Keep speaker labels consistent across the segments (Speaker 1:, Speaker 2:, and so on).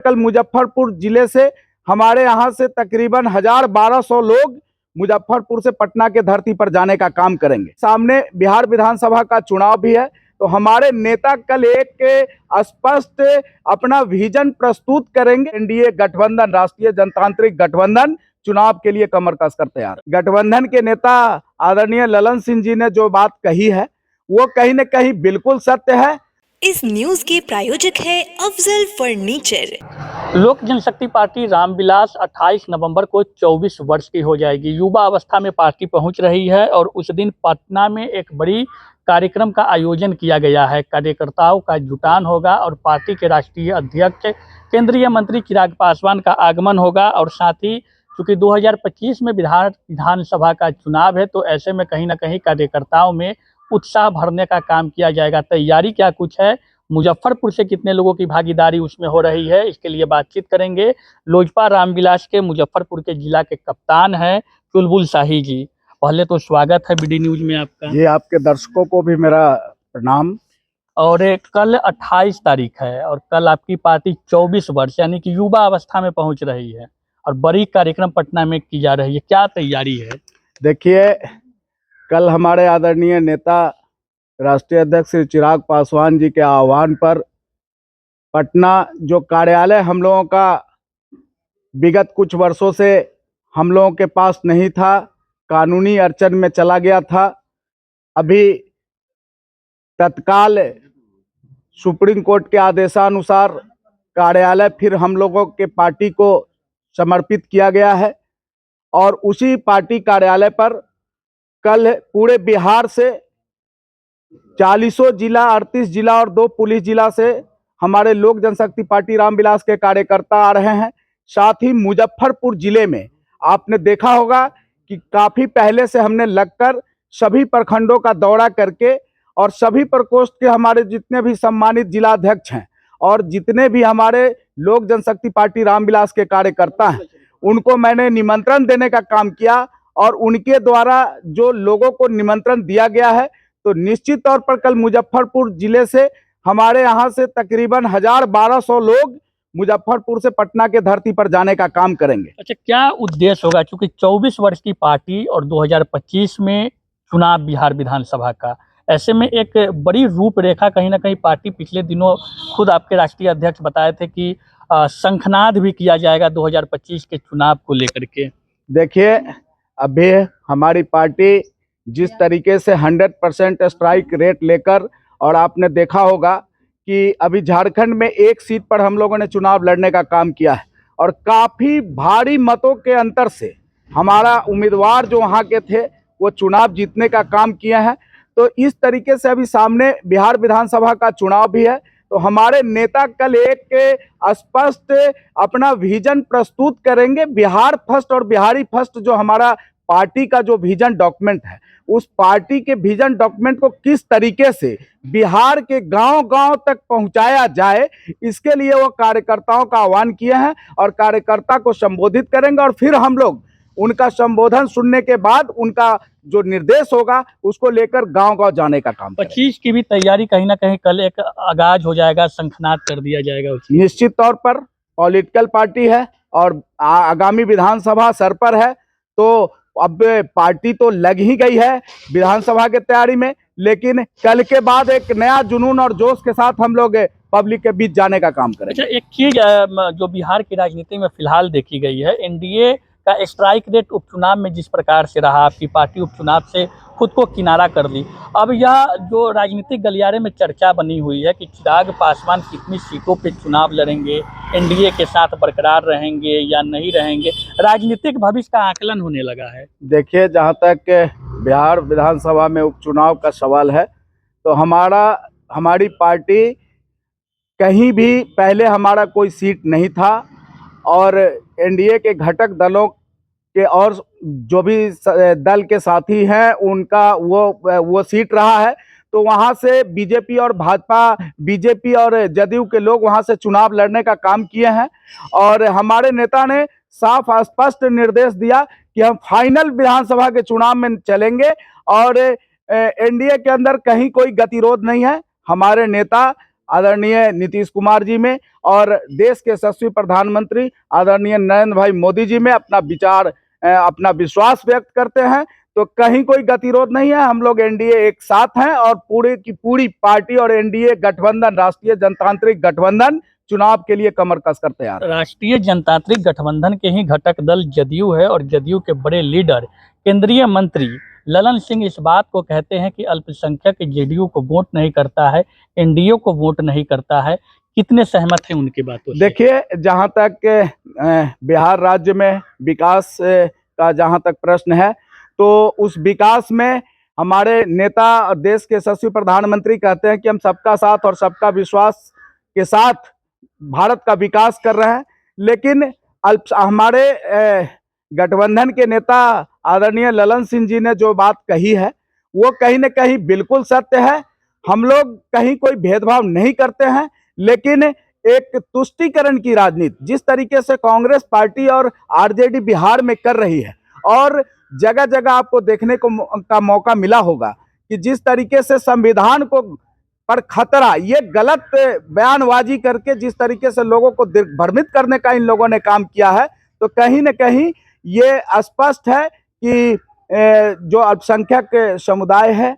Speaker 1: कल मुजफ्फरपुर जिले से हमारे यहाँ से तकरीबन 1200 लोग मुजफ्फरपुर से पटना के धरती पर जाने का काम करेंगे। सामने बिहार विधानसभा का चुनाव भी है, तो हमारे नेता कल एक स्पष्ट अपना विजन प्रस्तुत करेंगे। एनडीए गठबंधन, राष्ट्रीय जनतांत्रिक गठबंधन चुनाव के लिए कमर कसकर तैयार। गठबंधन के नेता आदरणीय ललन सिंह जी ने जो बात कही है वो कहीं न कहीं बिल्कुल सत्य है।
Speaker 2: इस न्यूज के प्रायोजक है अफजल फर्नीचर।
Speaker 3: लोक जनशक्ति पार्टी रामविलास 28 नवंबर को 24 वर्ष की हो जाएगी। युवा अवस्था में पार्टी पहुंच रही है और उस दिन पटना में एक बड़ी कार्यक्रम का आयोजन किया गया है। कार्यकर्ताओं का जुटान होगा और पार्टी के राष्ट्रीय अध्यक्ष केंद्रीय मंत्री चिराग पासवान का आगमन होगा। और साथ ही चूँकि 2025 में विधानसभा का चुनाव है, तो ऐसे में कहीं ना कहीं कार्यकर्ताओं में उत्साह भरने का काम किया जाएगा। तैयारी क्या कुछ है, मुजफ्फरपुर से कितने लोगों की भागीदारी उसमें हो रही है, इसके लिए बातचीत करेंगे। लोजपा रामविलास के मुजफ्फरपुर के जिला के कप्तान हैं चुलबुल शाही जी। पहले तो स्वागत है बीडी न्यूज में आपका।
Speaker 1: जी, आपके दर्शकों को भी मेरा प्रणाम।
Speaker 3: और कल 28 तारीख है और कल आपकी पार्टी 24 वर्ष यानी कि युवा अवस्था में पहुंच रही है और बड़ी कार्यक्रम पटना में की जा रही है। क्या तैयारी है?
Speaker 1: देखिए, कल हमारे आदरणीय नेता राष्ट्रीय अध्यक्ष श्री चिराग पासवान जी के आह्वान पर पटना जो कार्यालय हम लोगों का विगत कुछ वर्षों से हम लोगों के पास नहीं था, कानूनी अड़चन में चला गया था, अभी तत्काल सुप्रीम कोर्ट के आदेशानुसार कार्यालय फिर हम लोगों के पार्टी को समर्पित किया गया है। और उसी पार्टी कार्यालय पर कल पूरे बिहार से 40 जिला, 38 जिला और 2 पुलिस जिला से हमारे लोक जनशक्ति पार्टी रामविलास के कार्यकर्ता आ रहे हैं। साथ ही मुजफ्फरपुर जिले में आपने देखा होगा कि काफी पहले से हमने लगकर सभी प्रखंडों का दौरा करके और सभी प्रकोष्ठ के हमारे जितने भी सम्मानित जिला अध्यक्ष हैं और जितने भी हमारे लोक जनशक्ति पार्टी रामविलास के कार्यकर्ता हैं, उनको मैंने निमंत्रण देने का काम किया। और उनके द्वारा जो लोगों को निमंत्रण दिया गया है, तो निश्चित तौर पर कल मुजफ्फरपुर जिले से हमारे यहाँ से तकरीबन 1200 लोग मुजफ्फरपुर से पटना के धरती पर जाने का काम करेंगे।
Speaker 3: अच्छा, क्या उद्देश्य होगा? क्योंकि 24 वर्ष की पार्टी और 2025 में चुनाव बिहार विधानसभा का, ऐसे में एक बड़ी रूपरेखा कहीं ना कहीं पार्टी पिछले दिनों खुद आपके राष्ट्रीय अध्यक्ष बताए थे कि शंखनाद भी किया जाएगा 2025 के चुनाव को लेकर के।
Speaker 1: देखिए, अभी हमारी पार्टी जिस तरीके से 100% स्ट्राइक रेट लेकर, और आपने देखा होगा कि अभी झारखंड में एक सीट पर हम लोगों ने चुनाव लड़ने का काम किया है और काफ़ी भारी मतों के अंतर से हमारा उम्मीदवार जो वहाँ के थे वो चुनाव जीतने का काम किए हैं। तो इस तरीके से अभी सामने बिहार विधानसभा का चुनाव भी है, तो हमारे नेता कल एक स्पष्ट अपना विजन प्रस्तुत करेंगे। बिहार फर्स्ट और बिहारी फर्स्ट जो हमारा पार्टी का जो विजन डॉक्यूमेंट है, उस पार्टी के विजन डॉक्यूमेंट को किस तरीके से बिहार के गांव-गांव तक पहुंचाया जाए, इसके लिए वो कार्यकर्ताओं का आह्वान किए हैं और कार्यकर्ता को संबोधित करेंगे। और फिर हम लोग उनका संबोधन सुनने के बाद उनका जो निर्देश होगा उसको लेकर गांव-गांव जाने का काम करेंगे।
Speaker 3: 25 की भी तैयारी कहीं ना कहीं कल एक आगाज हो जाएगा, शंखनाद कर दिया जाएगा।
Speaker 1: निश्चित तौर पर पॉलिटिकल पार्टी है और आगामी विधानसभा सर पर है, तो अब पार्टी तो लग ही गई है विधानसभा के तैयारी में, लेकिन कल के बाद एक नया जुनून और जोश के साथ हम लोग पब्लिक के बीच जाने का काम करेंगे।
Speaker 3: अच्छा, एक चीज जो बिहार की राजनीति में फिलहाल देखी गई है, एनडीए का स्ट्राइक रेट उपचुनाव में जिस प्रकार से रहा, आपकी पार्टी उपचुनाव से खुद को किनारा कर ली। अब यह जो राजनीतिक गलियारे में चर्चा बनी हुई है कि चिराग पासवान कितनी सीटों पे चुनाव लड़ेंगे, एनडीए के साथ बरकरार रहेंगे या नहीं रहेंगे, राजनीतिक भविष्य का आकलन होने लगा है।
Speaker 1: देखिए, जहाँ तक बिहार विधानसभा में उपचुनाव का सवाल है, तो हमारी पार्टी कहीं भी पहले हमारा कोई सीट नहीं था और एनडीए के घटक दलों के और जो भी दल के साथी हैं उनका वो सीट रहा है। तो वहाँ से बीजेपी और भाजपा, बीजेपी और जदयू के लोग वहाँ से चुनाव लड़ने का काम किए हैं और हमारे नेता ने साफ स्पष्ट निर्देश दिया कि हम फाइनल विधानसभा के चुनाव में चलेंगे और एनडीए के अंदर कहीं कोई गतिरोध नहीं है। हमारे नेता आदरणीय नीतीश कुमार जी में और देश के यशस्वी प्रधानमंत्री आदरणीय नरेंद्र भाई मोदी जी में अपना विचार, अपना विश्वास व्यक्त करते हैं। तो कहीं कोई गतिरोध नहीं है, हम लोग एनडीए एक साथ हैं और पूरी की पूरी पार्टी और एनडीए गठबंधन, राष्ट्रीय जनतांत्रिक गठबंधन, चुनाव के लिए कमर कसकर तैयार है।
Speaker 3: राष्ट्रीय जनतांत्रिक गठबंधन के ही घटक दल जदयू है और जदयू के बड़े लीडर केंद्रीय मंत्री ललन सिंह इस बात को कहते हैं कि अल्पसंख्यक जेडीयू को वोट नहीं करता है, एनडीए को वोट नहीं करता है। कितने सहमत हैं उनकी बातों से?
Speaker 1: देखिए, जहां तक बिहार राज्य में विकास का जहां तक प्रश्न है, तो उस विकास में हमारे नेता और देश के यशस्वी प्रधानमंत्री कहते हैं कि हम सबका साथ और सबका विश्वास के साथ भारत का विकास कर रहे हैं। लेकिन हमारे गठबंधन के नेता आदरणीय ललन सिंह जी ने जो बात कही है वो कहीं न कहीं बिल्कुल सत्य है। हम लोग कहीं कोई भेदभाव नहीं करते हैं, लेकिन एक तुष्टीकरण की राजनीति जिस तरीके से कांग्रेस पार्टी और आरजेडी बिहार में कर रही है, और जगह जगह आपको देखने को का मौका मिला होगा कि जिस तरीके से संविधान को पर खतरा, ये गलत बयानबाजी करके जिस तरीके से लोगों को भ्रमित करने का इन लोगों ने काम किया है, तो कहीं न कहीं ये स्पष्ट है कि जो अल्पसंख्यक समुदाय है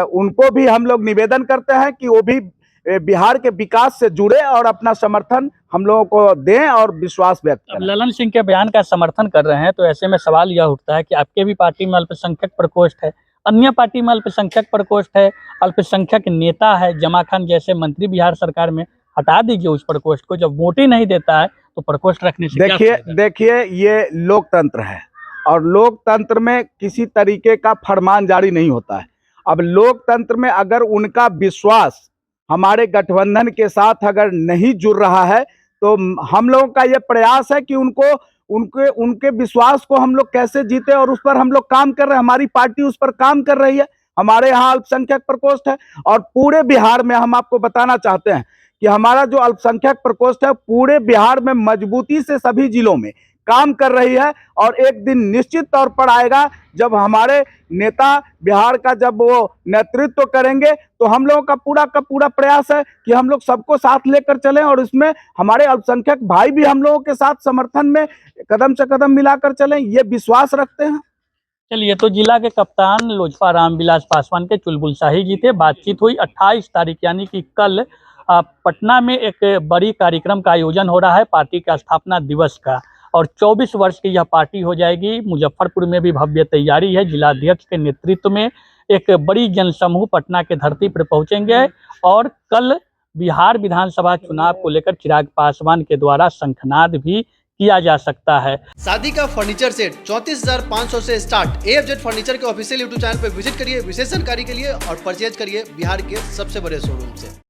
Speaker 1: उनको भी हम लोग निवेदन करते हैं कि वो भी बिहार के विकास से जुड़े और अपना समर्थन हम लोगों को दें और विश्वास व्यक्त करें।
Speaker 3: ललन सिंह के बयान का समर्थन कर रहे हैं, तो ऐसे में सवाल यह उठता है कि आपके भी पार्टी में अल्पसंख्यक प्रकोष्ठ है, अन्य पार्टी में अल्पसंख्यक प्रकोष्ठ है, अल्पसंख्यक नेता है जमा खान जैसे मंत्री बिहार सरकार में, हटा दीजिए उस प्रकोष्ठ को। जब वोट ही नहीं देता है तो प्रकोष्ठ रखने से
Speaker 1: देखिए ये लोकतंत्र है और लोकतंत्र में किसी तरीके का फरमान जारी नहीं होता है। अब लोकतंत्र में अगर उनका विश्वास हमारे गठबंधन के साथ अगर नहीं जुड़ रहा है, तो हम लोगों का ये प्रयास है कि उनके विश्वास को हम लोग कैसे जीते, और उस पर हम लोग काम कर रहे हैं। हमारी पार्टी उस पर काम कर रही है। हमारे यहाँ अल्पसंख्यक प्रकोष्ठ है और पूरे बिहार में हम आपको बताना चाहते हैं कि हमारा जो अल्पसंख्यक प्रकोष्ठ है पूरे बिहार में मजबूती से सभी जिलों में काम कर रही है। और एक दिन निश्चित तौर पर आएगा जब हमारे नेता बिहार का जब वो नेतृत्व करेंगे, तो हम लोगों का पूरा प्रयास है कि हम लोग सबको साथ लेकर चलें, और इसमें हमारे अल्पसंख्यक भाई भी हम लोगों के साथ समर्थन में कदम से कदम मिलाकर चलें, ये विश्वास रखते हैं।
Speaker 3: चलिए, तो जिला के कप्तान लोजपा रामविलास पासवान के चुलबुल शाही जी थे। बातचीत हुई 28 तारीख यानी कि कल पटना में एक बड़ी कार्यक्रम का आयोजन हो रहा है पार्टी का स्थापना दिवस का, और 24 वर्ष की यह पार्टी हो जाएगी। मुजफ्फरपुर में भी भव्य तैयारी है। जिलाध्यक्ष के नेतृत्व में एक बड़ी जनसमूह पटना के धरती पर पहुंचेंगे और कल बिहार विधानसभा चुनाव को लेकर चिराग पासवान के द्वारा शंखनाद भी किया जा सकता है।
Speaker 4: शादी का फर्नीचर सेट 34,500 से स्टार्ट। AFZ फर्नीचर के ऑफिशियल यूट्यूब चैनल पर विजिट करिए विशेष जानकारी के लिए और परचेज करिए बिहार के सबसे बड़े शोरूम से।